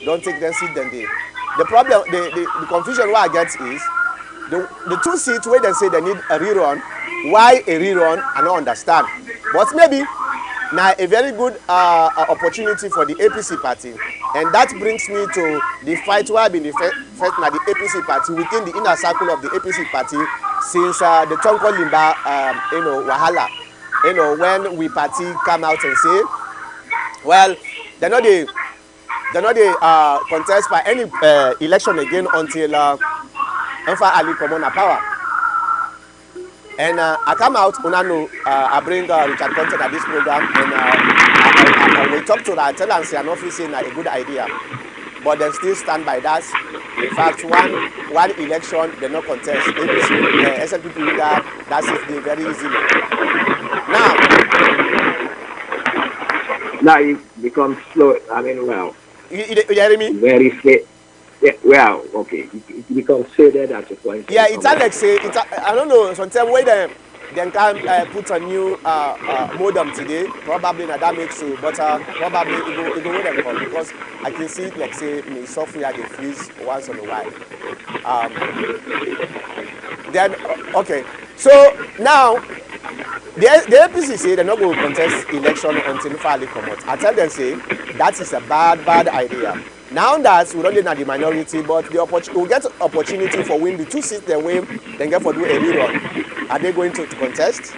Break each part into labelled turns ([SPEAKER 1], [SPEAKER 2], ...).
[SPEAKER 1] don't take them seat then they. The problem, the confusion what I get is the two seats where they say they need a rerun. Why a rerun? I don't understand. But maybe now a very good opportunity for the APC party, and that brings me to the fight where I've been fight now the APC party within the inner circle of the APC party since the Tonko Limba wahala. When we party come out and say, well, they're not the contest by any election again until Enfa Ali come on power. And I come out, I bring Richard Content at this program, and we talk to that, tell and say an office saying a good idea. But they still stand by that. In fact, one election, they no contest. APC, SNPP leader, that's it, they very easily.
[SPEAKER 2] Now it becomes slow. I mean, well.
[SPEAKER 1] You hear me?
[SPEAKER 2] Very fit. Yeah, well, okay. It becomes faded at a point.
[SPEAKER 1] Yeah, it's like say, I don't know, sometimes when they can put a new modem today, probably not that makes so, but probably it go with them call because I can see it like say my software they freeze once in a while. Then okay, so now the APC say they're not going to contest election until finally come out. I tell them say that is a bad idea. Now that we don't need the minority, but we'll get opportunity for win the two seats they win, then get for do a rerun. Are they going to contest?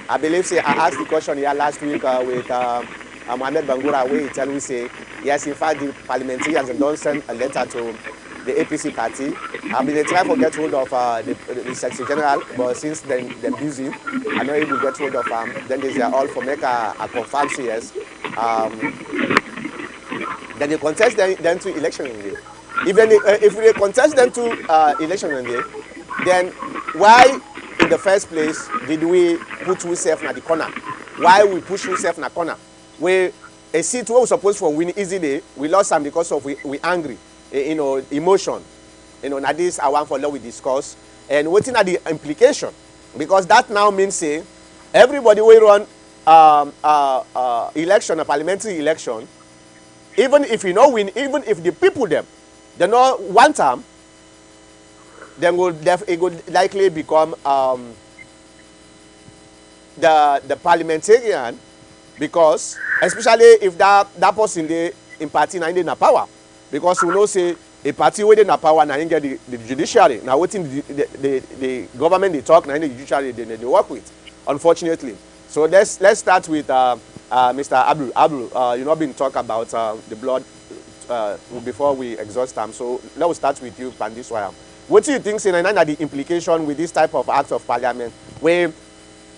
[SPEAKER 1] I believe say I asked the question here last week with Mohamed Bangura where he tell me say yes, in fact the parliamentarians don't send a letter to the APC party. I mean they try to get hold of the Secretary General, but since they're busy, I'm not able to get hold of then they are all for make a confirm yes. Then they contest them to election in there. If we contest them to election in there, then why in the first place did we put ourselves in the corner? Why we push ourselves in the corner? We a seat where we supposed to win easily, we lost some because of we angry, emotion. Now this I want for law we discuss and waiting at the implication because that now means say everybody will run election, a parliamentary election. Even if you know win, even if the people them, they not one time, then it would likely become the parliamentarian because especially if that person they in party now in power because we know say a party within the power now get the judiciary now waiting the government they talk now in the judiciary they work with unfortunately. So let's start with Mr. Abdul, you know, been talk about the blood before we exhaust time. So let's start with you, Pandiswaya. What do you think, say, the implication with this type of act of parliament, where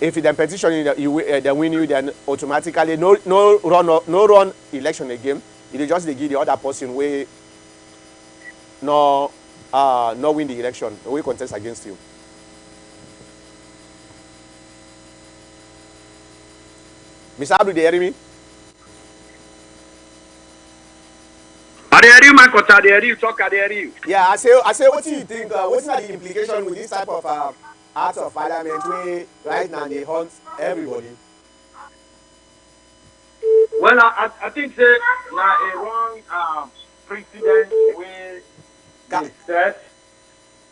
[SPEAKER 1] if the petition they win you, then automatically no run election again. It just they give the other person way no win the election, we contest against you. Mr. Abdul, do you hear me?
[SPEAKER 3] I hear you, man. I hear you. Talk. I hear you.
[SPEAKER 1] Yeah, I say, what do you think? What are the implications with this type of act of parliament where right now they hunt everybody?
[SPEAKER 3] Well, I think say now a wrong precedent we set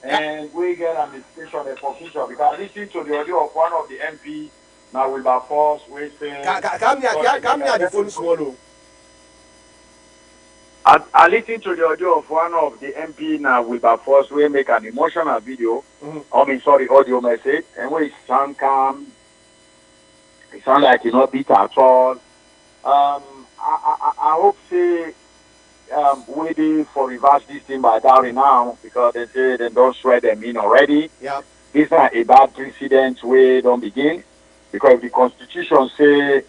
[SPEAKER 3] and we get an indication for future because listening to the audio of one of the MP. Now we by force we say.
[SPEAKER 1] Come here, the phone swallow.
[SPEAKER 3] I listened to the audio of one of the MP now we by force we make an emotional video. Audio message, and we sound calm. It sound like you not beat at all. I hope say waiting for reverse this thing by Downey now because they say they don't swear them in already.
[SPEAKER 1] Yeah.
[SPEAKER 3] This is a bad precedent we don't begin. Because the Constitution say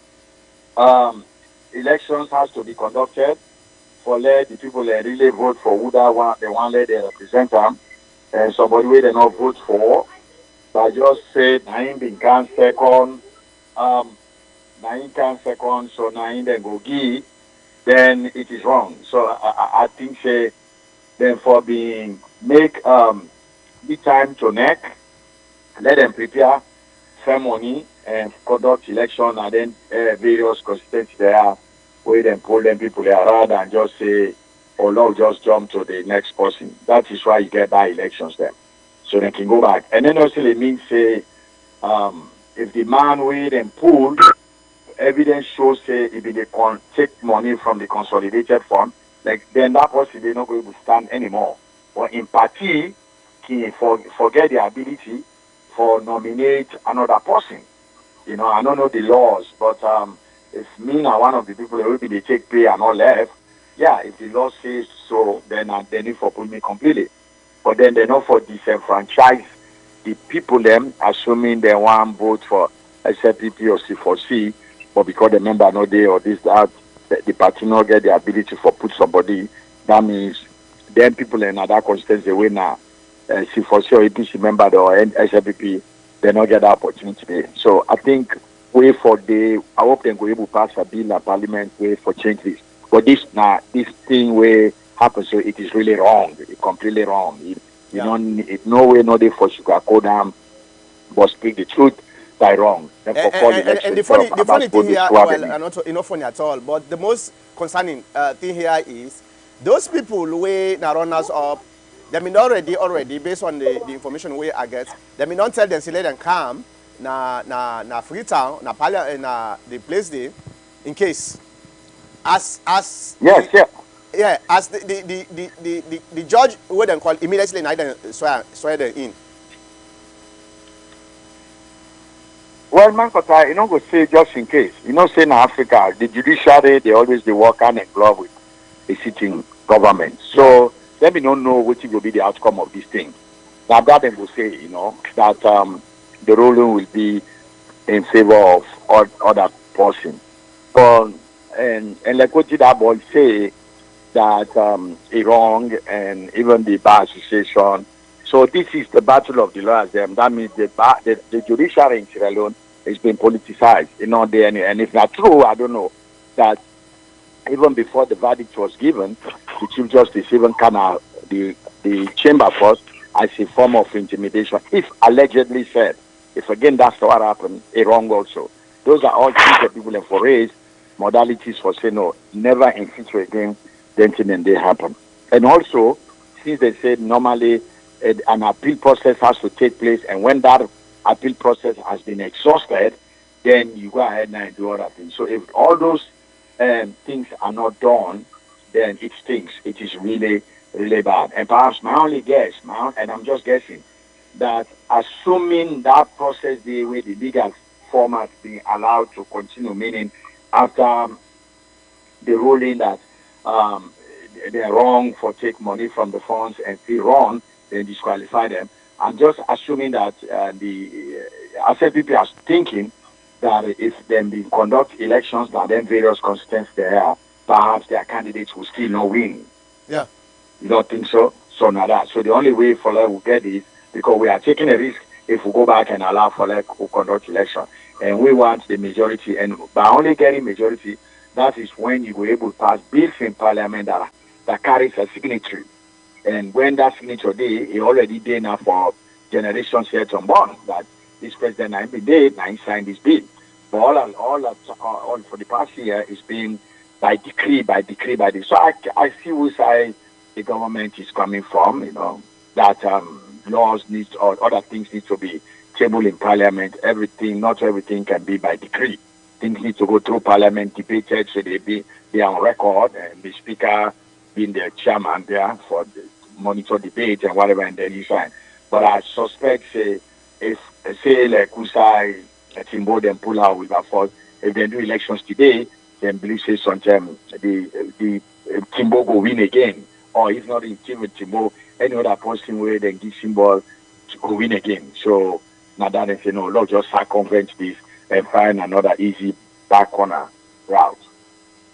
[SPEAKER 3] elections has to be conducted for let the people really vote for who that one they want let they represent them, and somebody where they not vote for, but just say nine been can second, nine can second, so nine then go give, then it is wrong. So I think say then for being make the time to neck, let them prepare ceremony and conduct election and then various constituencies there where then pull them people there rather than just say or Lord just jump to the next person. That is why you get by elections then. So they can go back. And then also it means say if the man wait and pull, evidence shows say if they take money from the consolidated fund, like then that person they not going to stand anymore. But in party, he forget the ability for nominate another person. I don't know the laws, but if me and one of the people that will be they take pay and all left, yeah, if the law says so, then they need for put me completely. But then they not for disenfranchise the people them, assuming they want vote for SLPP or C4C, but because the member no there or this that, the party not get the ability for put somebody. That means then people in other constituency way now C4C or APC member or SLPP, they not get that opportunity there. So I think way for I hope they go able to pass a bill in Parliament way for change this. But this thing where happens, so it is really wrong. It's completely wrong. It no way, no day for sugarcoat them, but speak the truth by wrong. And for call election
[SPEAKER 1] And the funny thing here, well, not funny at all, but the most concerning thing here is those people who runners up, they mean already based on the information I get, they mean don't tell them say let them come na Freetown na the place there in case as
[SPEAKER 3] yes, yeah.
[SPEAKER 1] Yeah, as the judge who then call immediately na then swear them in.
[SPEAKER 3] Well, Mankota, go say just in case. Say in Africa, the judiciary, they always they work hand in glove with the sitting government. So let me don't know what will be the outcome of this thing. Now that they will say, that the ruling will be in favor of other person. But and like what did that boy say that he wrong and even the bar association. So this is the battle of the lawyers. That means the judiciary in Sierra Leone is being politicized. And if not true, I don't know that even before the verdict was given, the Chief Justice even kind of the chamber first as a form of intimidation. If allegedly said, if again that's what happened, a wrong also. Those are all things that people have for raised modalities for saying no, never in future again, then they happen. And also, since they said normally an appeal process has to take place, and when that appeal process has been exhausted, then you go ahead and do other things. So if all those things are not done, then it stinks. It is really, really bad. And perhaps my only guess, and I'm just guessing, that assuming that process the way the legal format being allowed to continue, meaning after the ruling that they're wrong for take money from the funds and feel wrong, then disqualify them. I'm just assuming that the SLPP are thinking that if then they conduct elections that then various constituencies there, perhaps their candidates will still not win.
[SPEAKER 1] Yeah.
[SPEAKER 3] You don't think so? So now that. So the only way for them will get is because we are taking a risk if we go back and allow for like who conduct election. And we want the majority. And by only getting majority, that is when you were able to pass bills in parliament that carries a signature. And when that signature day, he already did now for generations yet unborn that this president every day now he signed this bill. But all for the past year is being by decree. So I see which side the government is coming from, that laws need or other things need to be tabled in parliament. Not everything can be by decree. Things need to go through parliament, debated, so they are on record, and the speaker being the chairman there for the monitor debate and whatever, and then you sign. But I suspect, if like Kusai, Timbo, then pull out with force, if they do elections today, then believe say sometime the Timbo will win again, or if not in Timbo, any other person where they give symbol to go win again. So now that they say no, Lord, just circumvent this and find another easy back corner route.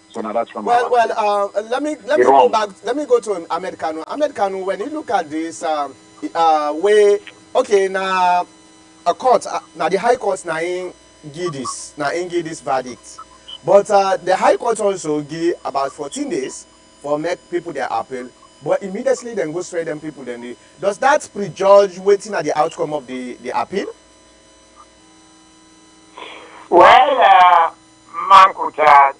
[SPEAKER 3] So now that's from
[SPEAKER 1] let me go back. Let me go to Americano. Americano, when you look at this way, okay, now a court, now the High Court now in give this verdict, but the High Court also give about 14 days for make people their appeal. But immediately then go straight them people then does that prejudge waiting at the outcome of the appeal?
[SPEAKER 2] Well, Mankuta,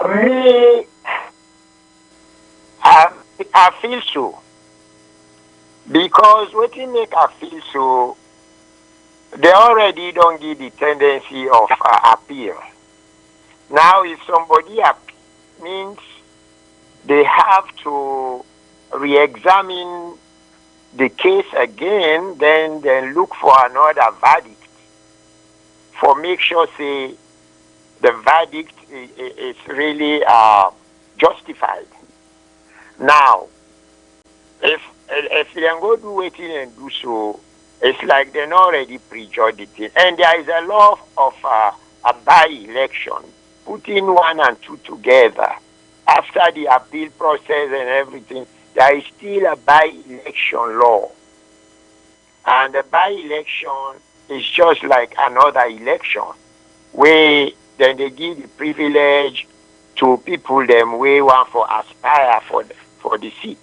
[SPEAKER 2] really,
[SPEAKER 4] I feel so. Because what you make I feel so, they already don't give the tendency of appeal. Now, if somebody means they have to re-examine the case again, then look for another verdict for make sure say the verdict is really justified. Now, if they go do waiting and do so, it's like they're already prejudged it. And there is a law of a by-election, putting 1 and 2 together. After the appeal process and everything, there is still a by-election law. And the by-election is just like another election, where then they give the privilege to people them way want for aspire for the seats.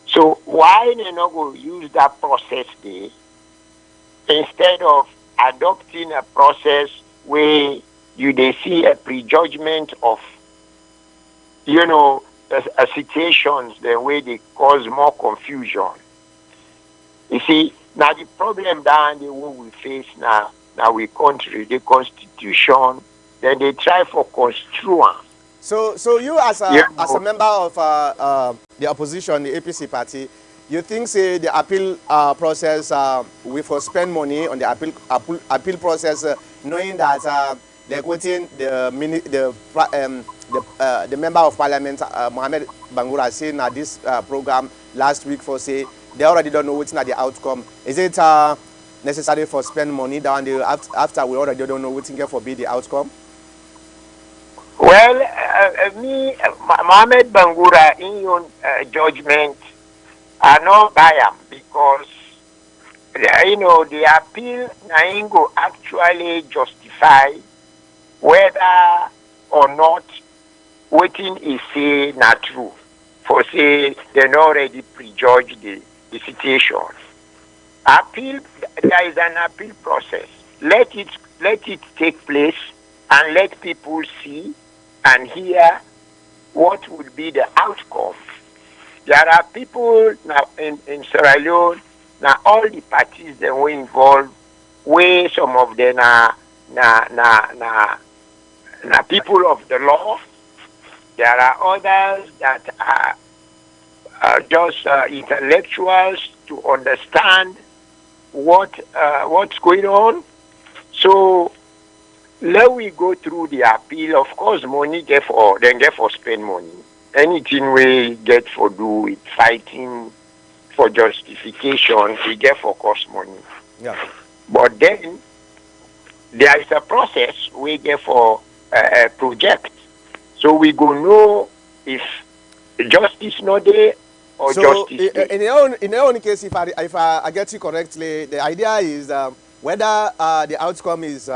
[SPEAKER 4] So why they not go use that process there instead of adopting a process where they see a prejudgment of a situations the way they cause more confusion. You see, now the problem down the way we face now we country, the constitution, then they try for construing.
[SPEAKER 1] So you as a member of the opposition, the APC party, you think say the appeal process we for spend money on the appeal process, knowing that they're quoting the member of parliament Mohammed Bangura saying that this program last week for say they already don't know what's not the outcome. Is it necessary for spend money down there after we already don't know what's going to be the outcome?
[SPEAKER 4] Well, Mohammed Bangura, in your judgment, I not buy him because the appeal Naingo actually justify whether or not waiting is say not true. For say they already prejudge the situation. Appeal, there is an appeal process. Let it take place and let people see and hear what would be the outcome. There are people now in Sierra Leone, now all the parties that were involved, where some of them are people of the law. There are others that are just intellectuals to understand what's going on. So let we go through the appeal. Of course, money get for spend money. Anything we get for do with fighting for justification, we get for cost money.
[SPEAKER 1] Yeah.
[SPEAKER 4] But then there is a process we get for a project. So we go know if justice not there or
[SPEAKER 1] so
[SPEAKER 4] justice there.
[SPEAKER 1] In your own case, if I get you correctly, the idea is whether the outcome is